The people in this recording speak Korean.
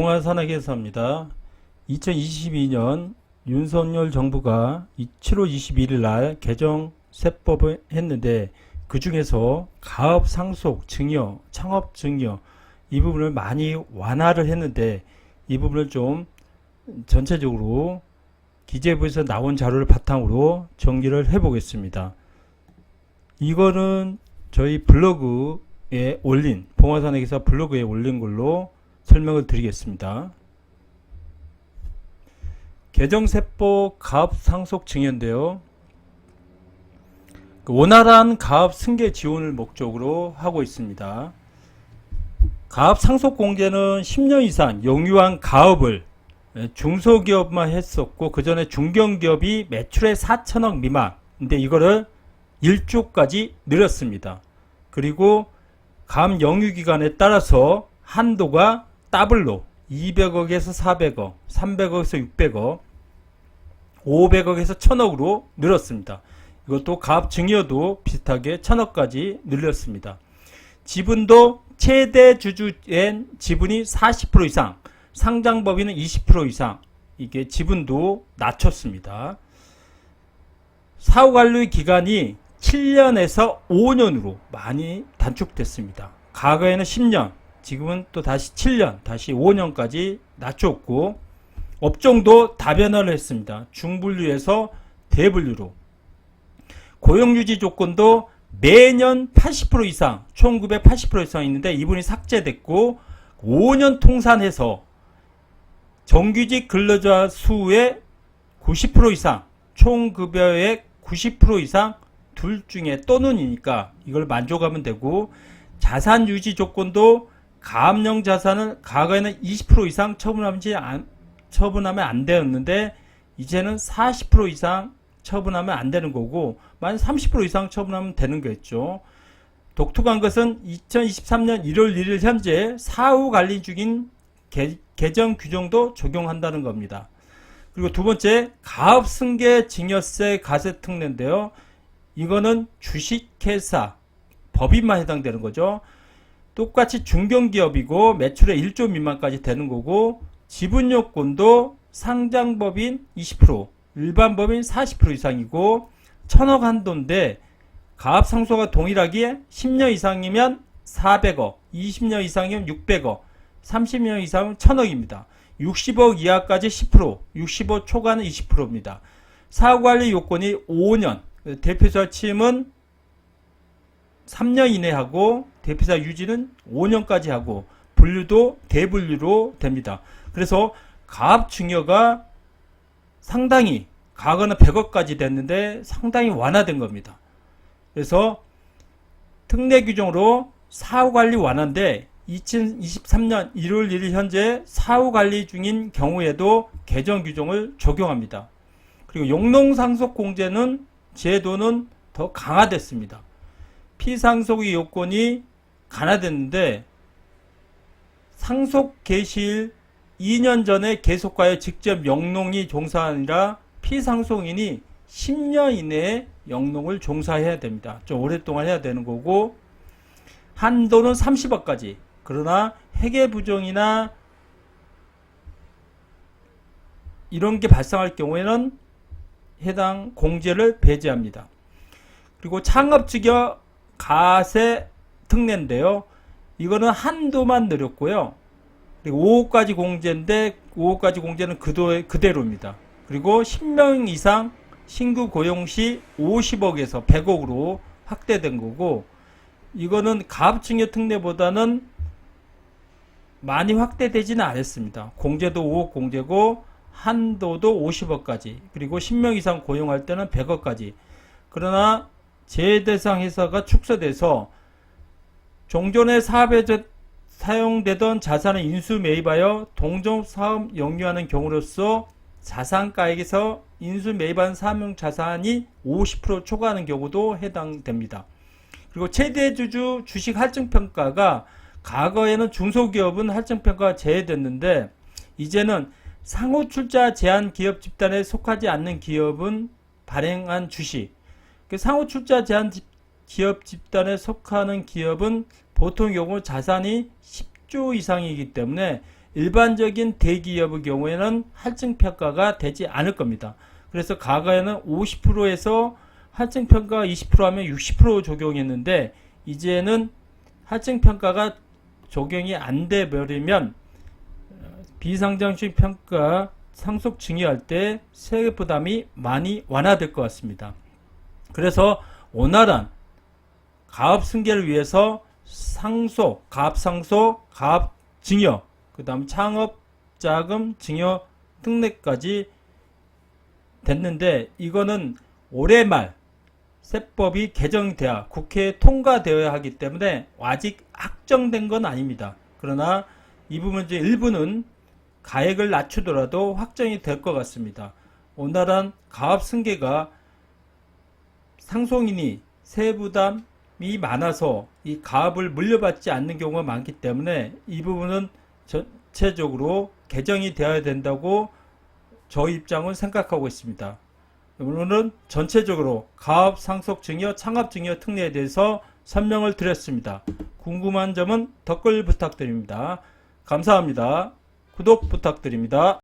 봉화산업에서입니다. 2022년 윤석열 정부가 7월 21일 날 개정 세법을 했는데, 그 중에서 가업 상속 증여, 창업 증여 이 부분을 많이 완화를 했는데, 이 부분을 좀 전체적으로 기재부에서 나온 자료를 바탕으로 정리를 해보겠습니다. 이거는 저희 블로그에 올린, 봉화산업에서 블로그에 올린 걸로 설명을 드리겠습니다. 개정세법 가업 상속 증여인데요. 원활한 가업 승계 지원을 목적으로 하고 있습니다. 가업 상속 공제는 10년 이상 영유한 가업을 중소기업만 했었고, 그 전에 중견기업이 매출의 4천억 미만, 근데 이거를 1조까지 늘렸습니다. 그리고 가업 영유기간에 따라서 한도가 더블로 200억에서 400억, 300억에서 600억, 500억에서 1000억으로 늘었습니다. 이것도 가업 증여도 비슷하게 1000억까지 늘렸습니다. 지분도 최대 주주엔 지분이 40% 이상, 상장법인은 20% 이상, 이게 지분도 낮췄습니다. 사후관리 기간이 7년에서 5년으로 많이 단축됐습니다. 과거에는 10년, 지금은 또 다시 7년, 다시 5년까지 낮췄고, 업종도 다변화를 했습니다. 중분류에서 대분류로. 고용유지 조건도 매년 80% 이상, 총급의 80% 이상 있는데 이분이 삭제됐고, 5년 통산해서 정규직 근로자 수의 90% 이상, 총급여의 90% 이상 둘 중에 또는이니까 이걸 만족하면 되고, 자산 유지 조건도 가압령 자산은 과거에는 20% 이상 처분하면 안 되었는데, 이제는 40% 이상 처분하면 안 되는 거고, 만약 30% 이상 처분하면 되는 거겠죠. 독특한 것은 2023년 1월 1일 현재 사후 관리 중인 개정 규정도 적용한다는 겁니다. 그리고 두 번째, 가업 승계 증여세 가세 특례인데요. 이거는 주식회사, 법인만 해당되는 거죠. 똑같이 중견기업이고 매출의 1조 미만까지 되는 거고, 지분 요건도 상장법인 20%, 일반법인 40% 이상이고 1000억 한도인데, 가압 상소가 동일하기에 10년 이상이면 400억, 20년 이상이면 600억, 30년 이상은 1000억입니다. 60억 이하까지 10%, 65 초과는 20%입니다. 사후관리 요건이 5년, 대표자 취임은 3년 이내 하고 대표자 유지는 5년까지 하고, 분류도 대분류로 됩니다. 그래서 가압 증여가 상당히, 과거는 100억까지 됐는데 상당히 완화된 겁니다. 그래서 특례 규정으로 사후관리 완화인데, 2023년 1월 1일 현재 사후관리 중인 경우에도 개정 규정을 적용합니다. 그리고 용농상속 공제는 제도는 더 강화됐습니다. 피상속의 요건이 강화됐는데, 상속 개시일 2년 전에 계속하여 직접 영농이 종사하니라 피상속인이 10년 이내에 영농을 종사해야 됩니다. 좀 오랫동안 해야 되는 거고, 한도는 30억까지. 그러나 회계부정이나 이런 게 발생할 경우에는 해당 공제를 배제합니다. 그리고 창업증여 가세 특례인데요. 이거는 한도만 늘렸고요. 그리고 5억까지 공제인데, 5억까지 공제는 그대로입니다. 그리고 10명 이상 신규 고용 시 50억에서 100억으로 확대된 거고, 이거는 가압증여 특례보다는 많이 확대되지는 않았습니다. 공제도 5억 공제고, 한도도 50억까지, 그리고 10명 이상 고용할 때는 100억까지. 그러나 제대상 회사가 축소돼서 종전의 사업에 사용되던 자산을 인수 매입하여 동종사업 영유하는 경우로서 자산가액에서 인수 매입한 사명 자산이 50% 초과하는 경우도 해당됩니다. 그리고 최대주주 주식 할증평가가, 과거에는 중소기업은 할증평가가 제외됐는데, 이제는 상호출자 제한 기업 집단에 속하지 않는 기업은 발행한 주식, 상호출자 제한 기업 집단에 속하는 기업은 보통 경우 자산이 10조 이상이기 때문에 일반적인 대기업의 경우에는 할증평가가 되지 않을 겁니다. 그래서 과거에는 50%에서 할증평가가 20% 하면 60% 적용했는데 이제는 할증평가가 적용이 안 돼 버리면 비상장식 평가 상속 증여할 때 세액 부담이 많이 완화될 것 같습니다. 그래서 원활한 가업 승계를 위해서 상속, 가업 상속, 가업 증여, 그 다음 창업 자금 증여 특례까지 됐는데 이거는 올해 말 세법이 개정돼야 국회에 통과되어야 하기 때문에 아직 확정된 건 아닙니다. 그러나 이 부분 중 일부는 가액을 낮추더라도 확정이 될 것 같습니다. 원활한 가업 승계가 상속인이 세부담이 많아서 이 가업을 물려받지 않는 경우가 많기 때문에 이 부분은 전체적으로 개정이 되어야 된다고 저 입장은 생각하고 있습니다. 오늘은 전체적으로 가업 상속 증여, 창업 증여 특례에 대해서 설명을 드렸습니다. 궁금한 점은 댓글 부탁드립니다. 감사합니다. 구독 부탁드립니다.